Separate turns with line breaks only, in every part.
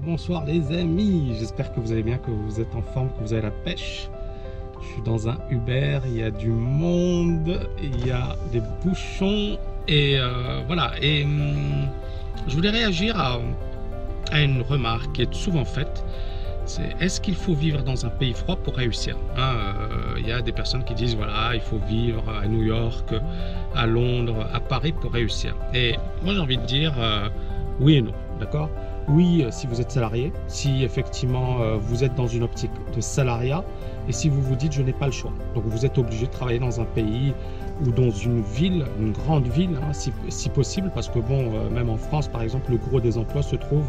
Bonsoir les amis, j'espère que vous allez bien, que vous êtes en forme, que vous avez la pêche. Je suis dans un Uber, il y a du monde, il y a des bouchons et voilà. Et je voulais réagir à une remarque qui est souvent faite. C'est: est-ce qu'il faut vivre dans un pays froid pour réussir? Il y a des personnes qui disent voilà, il faut vivre à New York, à Londres, à Paris pour réussir. Et moi j'ai envie de dire oui et non, d'accord? Oui, si vous êtes salarié, si effectivement vous êtes dans une optique de salariat et si vous vous dites je n'ai pas le choix. Donc vous êtes obligé de travailler dans un pays ou dans une ville, une grande ville, hein, si possible, parce que bon, même en France par exemple, le gros des emplois se trouve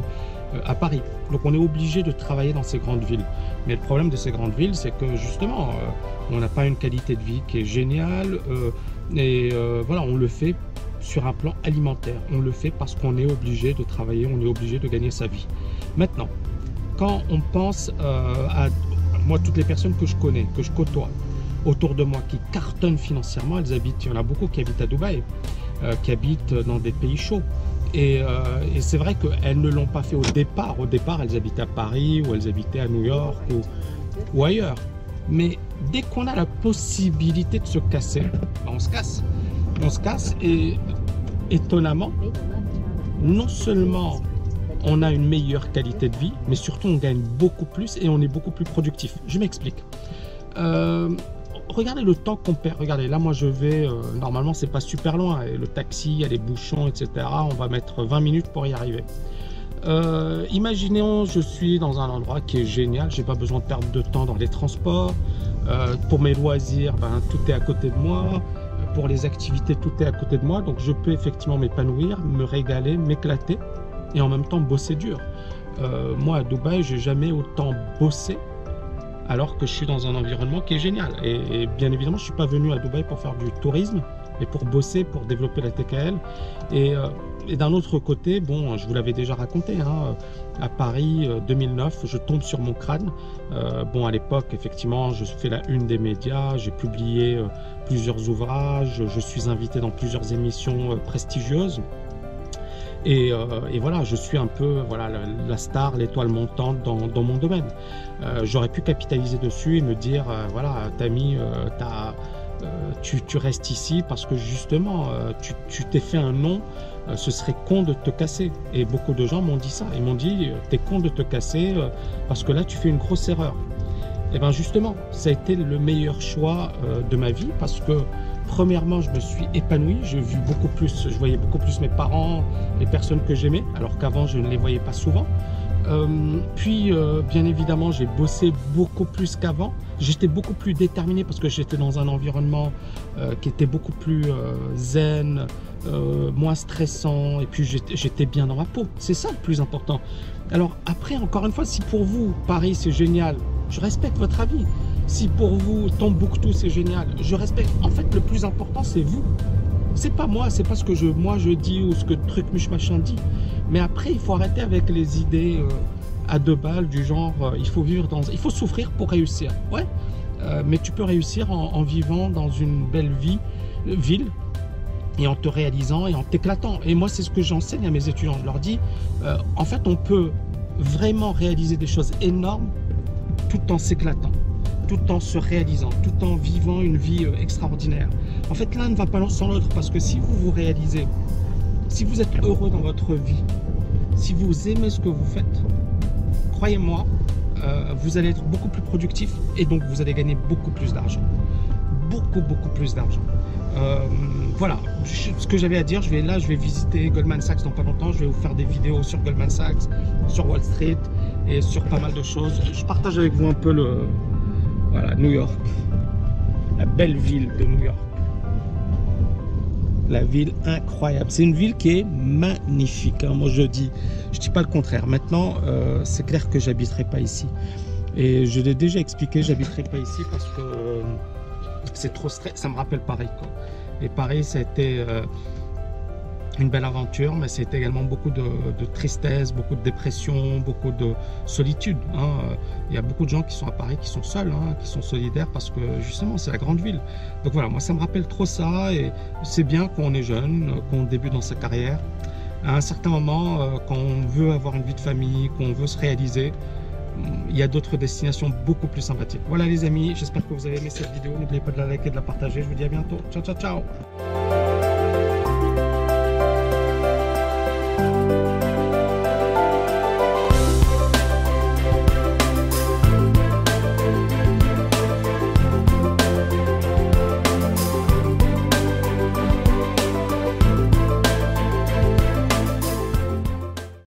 à Paris. Donc on est obligé de travailler dans ces grandes villes. Mais le problème de ces grandes villes, c'est que justement, on n'a pas une qualité de vie qui est géniale voilà, on le fait sur un plan alimentaire. On le fait parce qu'on est obligé de travailler, on est obligé de gagner sa vie. Maintenant, quand on pense à moi, toutes les personnes que je connais, que je côtoie autour de moi, qui cartonnent financièrement, elles habitent, il y en a beaucoup qui habitent à Dubaï, qui habitent dans des pays chauds. Et c'est vrai qu'elles ne l'ont pas fait au départ. Au départ, elles habitaient à Paris ou elles habitaient à New York ou ailleurs. Mais dès qu'on a la possibilité de se casser, ben on se casse. On se casse et étonnamment, non seulement on a une meilleure qualité de vie, mais surtout on gagne beaucoup plus et on est beaucoup plus productif. Je m'explique. Regardez le temps qu'on perd. Regardez, là moi je vais, normalement c'est pas super loin, et le taxi, il y a les bouchons, etc. On va mettre 20 minutes pour y arriver. Imaginons, je suis dans un endroit qui est génial, j'ai pas besoin de perdre de temps dans les transports. Pour mes loisirs, ben, tout est à côté de moi. Pour les activités, tout est à côté de moi, donc je peux effectivement m'épanouir, me régaler, m'éclater et en même temps bosser dur. Moi à Dubaï, j'ai jamais autant bossé alors que je suis dans un environnement qui est génial. Et bien évidemment, je suis pas venu à Dubaï pour faire du tourisme, mais pour bosser, pour développer la TKL. Et d'un autre côté, bon, je vous l'avais déjà raconté, hein, à Paris 2009, je tombe sur mon crâne. Bon, à l'époque, effectivement, je fais la une des médias, j'ai publié plusieurs ouvrages, je suis invité dans plusieurs émissions prestigieuses. Et voilà, je suis un peu voilà, la star, l'étoile montante dans mon domaine. J'aurais pu capitaliser dessus et me dire, voilà, Tammy, tu restes ici parce que justement, tu t'es fait un nom, ce serait con de te casser. Et beaucoup de gens m'ont dit ça. Ils m'ont dit, t'es con de te casser parce que là, tu fais une grosse erreur. Et bien justement, ça a été le meilleur choix de ma vie parce que premièrement, je me suis épanoui, je voyais beaucoup plus mes parents, les personnes que j'aimais, alors qu'avant, je ne les voyais pas souvent. Puis, bien évidemment, j'ai bossé beaucoup plus qu'avant. J'étais beaucoup plus déterminé parce que j'étais dans un environnement qui était beaucoup plus zen, moins stressant, et puis j'étais bien dans ma peau. C'est ça le plus important. Alors après, encore une fois, si pour vous, Paris, c'est génial, je respecte votre avis. Si pour vous, Tombouctou, c'est génial, je respecte. En fait, le plus important, c'est vous. C'est pas moi, c'est pas ce que moi je dis ou ce que truc muche machin dit. Mais après, il faut arrêter avec les idées à deux balles du genre il faut souffrir pour réussir. Ouais, mais tu peux réussir en vivant dans une belle ville et en te réalisant et en t'éclatant. Et moi, c'est ce que j'enseigne à mes étudiants. Je leur dis, en fait, on peut vraiment réaliser des choses énormes tout en s'éclatant, tout en se réalisant, tout en vivant une vie extraordinaire. En fait, l'un ne va pas sans l'autre parce que si vous vous réalisez, si vous êtes heureux dans votre vie, si vous aimez ce que vous faites, croyez-moi, vous allez être beaucoup plus productif et donc vous allez gagner beaucoup plus d'argent. Beaucoup plus d'argent. Voilà, ce que j'avais à dire, je vais visiter Goldman Sachs dans pas longtemps, je vais vous faire des vidéos sur Goldman Sachs, sur Wall Street et sur pas mal de choses. Je partage avec vous un peu voilà, New York, la belle ville de New York. La ville incroyable. C'est une ville qui est magnifique. Hein. Moi, je dis pas le contraire. Maintenant, c'est clair que j'habiterai pas ici. Et je l'ai déjà expliqué, j'habiterai pas ici parce que c'est trop stress. Ça me rappelle Paris, quoi. Et Paris, ça a été une belle aventure, mais c'est également beaucoup de tristesse, beaucoup de dépression, beaucoup de solitude. Hein. Il y a beaucoup de gens qui sont à Paris, qui sont seuls, hein, qui sont solidaires parce que justement c'est la grande ville. Donc voilà, moi ça me rappelle trop ça et c'est bien quand on est jeune, qu'on débute dans sa carrière, À un certain moment, quand on veut avoir une vie de famille, qu'on veut se réaliser, il y a d'autres destinations beaucoup plus sympathiques. Voilà les amis, j'espère que vous avez aimé cette vidéo. N'oubliez pas de la liker et de la partager. Je vous dis à bientôt. Ciao, ciao, ciao.